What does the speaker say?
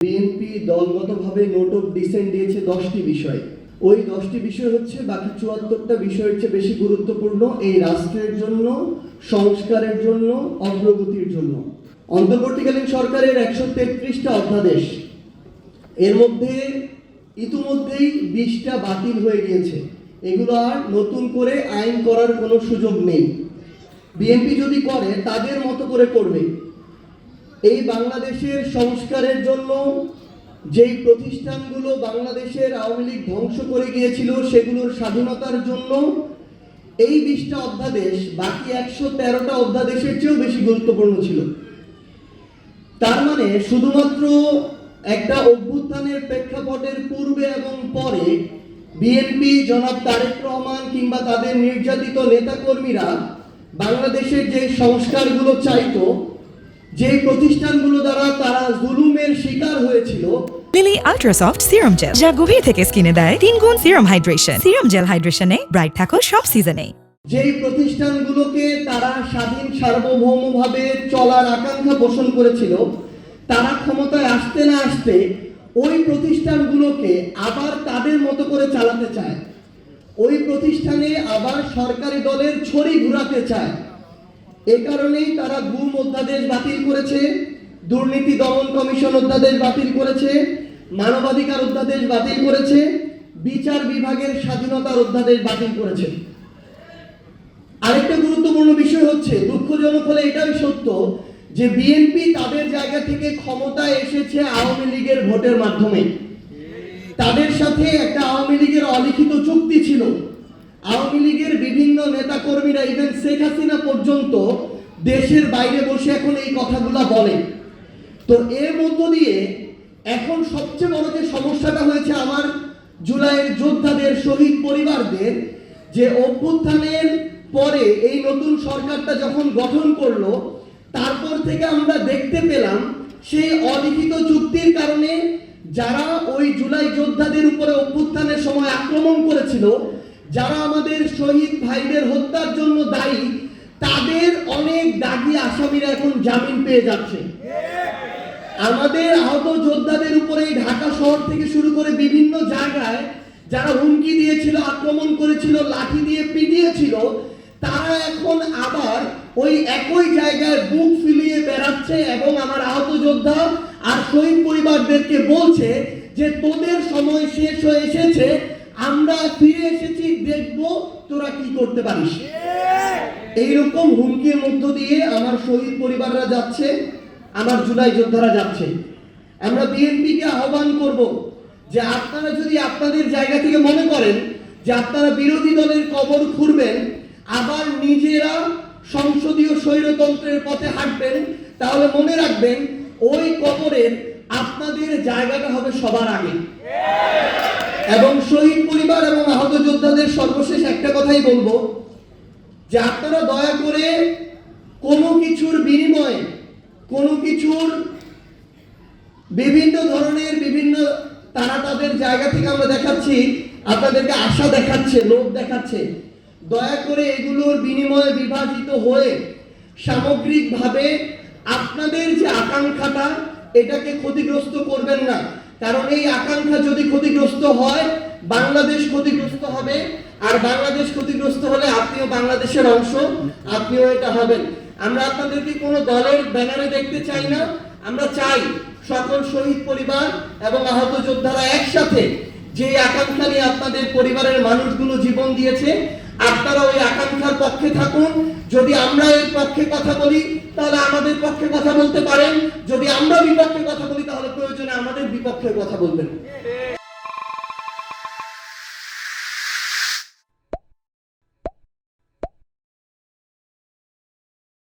BNP দলগতভাবে note of dissent দিয়েছে 10টি বিষয়। ওই 10টি বিষয় হচ্ছে বাকি 74টা বিষয়ের চেয়ে বেশি গুরুত্বপূর্ণ এই রাষ্ট্রের জন্য, সংস্কারের জন্য, অগ্রগতির জন্য। অন্তর্বর্তীকালীন সরকারের 133টা অধ্যাদেশ, এর মধ্যে ইতিমধ্যেই 20টা বাতিল হয়ে গিয়েছে। এগুলো আর নতুন করে আইন করার কোনো সুযোগ নেই। বিএনপি যদি করে তাদের মতো করে করবে। এই বাংলাদেশের সংস্কারের জন্য যেই প্রতিষ্ঠানগুলো বাংলাদেশের আওয়ামী লীগ ধ্বংস করে গিয়েছিল সেগুলোর স্বাধীনতার জন্য এই 20টা অধ্যাদেশ বাকি 113টা অধ্যাদেশের চেয়েও বেশি গুরুত্বপূর্ণ ছিল। তার মানে শুধুমাত্র একটা অভ্যুত্থানের প্রেক্ষাপটের পূর্বে এবং পরে বিএনপি, জনাব তারেক রহমান কিংবা তাদের নির্যাতিত নেতাকর্মীরা বাংলাদেশের যে সংস্কারগুলো চাইতো, যে প্রতিষ্ঠানগুলো দ্বারা তারা জুলুমের শিকার হয়েছিল, Lily ultra soft serum gel, যা গভীর থেকে স্কিনে দেয় 3 গুণ সিরাম হাইড্রেশন। সিরাম জেল হাইড্রেশনে ব্রাইট থাকো সব সিজনে। যেই প্রতিষ্ঠানগুলোকে তারা স্বাধীন সার্বভৌমভাবে চলার আকাঙ্ক্ষা পোষণ করেছিল, তারা ক্ষমতায় আসতে না আসতে ওই প্রতিষ্ঠানগুলোকে আবার তাদের মতো করে চালাতে চায়। ওই প্রতিষ্ঠানে আবার সরকারি দলের ছড়ি ঘুরাতে চায়। এ কারণেই তারা গুম অধ্যাদেশ বাতিল করেছে, দুর্নীতি দমন কমিশন অধ্যাদেশ বাতিল করেছে, মানবাধিকার অধ্যাদেশ বাতিল করেছে, বিচার বিভাগের স্বাধীনতার অধ্যাদেশ বাতিল করেছে। আরেকটা গুরুত্বপূর্ণ বিষয় হচ্ছে, দুঃখজনক হলে এটাই সত্য যে বিএনপি তাদের জায়গা থেকে ক্ষমতায় এসেছে আওয়ামী লীগের ভোটের মাধ্যমে। তাদের সাথে একটা আওয়ামী লীগের অলিখিত চুক্তি ছিল। আওয়ামী লীগের বিভিন্ন নেতাকর্মীরা, ইভেন শেখ হাসিনা পর্যন্ত দেশের বাইরে বসে এখন এই কথাগুলা বলে। তো এর মধ্য দিয়ে এখন সবচেয়ে বড় যে সমস্যাটা হয়েছে আমার জুলাইয়ের যোদ্ধাদের, শহীদ পরিবারদের, যে অভ্যুত্থানের পরে এই নতুন সরকারটা যখন গঠন করলো, তারপর থেকে আমরা দেখতে পেলাম সেই অলিখিত চুক্তির কারণে যারা ওই জুলাই যোদ্ধাদের উপরে অভ্যুত্থানের সময় আক্রমণ করেছিল, যারা আমাদের শহীদ ভাইদের হত্যার জন্য দায়ী, তাদের অনেক দাগী আসামিরা এখন জামিন পেয়ে যাচ্ছে। আমাদের আহত যোদ্ধাদের উপরে ঢাকা শহর থেকে শুরু করে বিভিন্ন জায়গায় যারা হুমকি দিয়েছিল, আক্রমণ করেছিল, লাঠি দিয়ে পিটিয়েছিল, তারা এখন আবার ওই একই জায়গায় বুক ফুলিয়ে বেড়াচ্ছে এবং আমার আহত যোদ্ধা আর শহীদ পরিবারদেরকে বলছে যে তোদের সময় শেষ হয়ে এসেছে, আমরা ফিরে এসেছি, দেখবো তোরা কি করতে পারিস। এইরকম হুমকির মধ্য দিয়ে আমার শহীদ পরিবাররা যাচ্ছে, আমার জুলাই যোদ্ধারা যাচ্ছে। আমরা বিএনপিকে আহ্বান করব যে আপনারা যদি আপনাদের জায়গা থেকে মনে করেন যে আপনারা বিরোধী দলের কবর খুঁড়বেন, আবার নিজেরা সংসদীয় স্বৈরতন্ত্রের পথে হাঁটবেন, তাহলে মনে রাখবেন ওই কবরের আপনাদের জায়গাটা হবে সবার আগে। এবং শহীদ পরিবার এবং আহত যোদ্ধাদের সর্বশেষ একটা কথাই বলবো যে আপনারা দয়া করে কোনো কিছুর বিনিময়ে, কোনো কিছুর বিভিন্ন ধরনের তারা তাদের জায়গা থেকে আমরা দেখাচ্ছি, আপনাদেরকে আশা দেখাচ্ছে, লোভ দেখাচ্ছে, দয়া করে এগুলোর বিনিময়ে বিভাজিত হয়ে সামগ্রিকভাবে আপনাদের যে আকাঙ্ক্ষাটা, এটাকে ক্ষতিগ্রস্ত করবেন না। কারণ এই আকাঙ্ক্ষা যদি ক্ষতিগ্রস্ত হয়, বাংলাদেশ ক্ষতিগ্রস্ত হবে, আর বাংলাদেশ ক্ষতিগ্রস্ত হলে আপনিও বাংলাদেশের অংশ, আপনিও এটা হবেন। আমরা আপনাদেরকে কোনো দলের ব্যানারে দেখতে চাই না। আমরা চাই সকল শহীদ পরিবার এবং আহত যোদ্ধারা একসাথে যে আকাঙ্ক্ষা নিয়ে আপনাদের পরিবারের মানুষগুলো জীবন দিয়েছে, আপনারা ওই আকাঙ্ক্ষার পক্ষে থাকুন। যদি আমরা এর পক্ষে কথা বলি তাহলে আমাদের পক্ষে কথা বলতে পারেন, যদি আমরা বিপক্ষে কথা বলি তাহলে প্রয়োজনে আমাদের বিপক্ষে কথা বলবেন।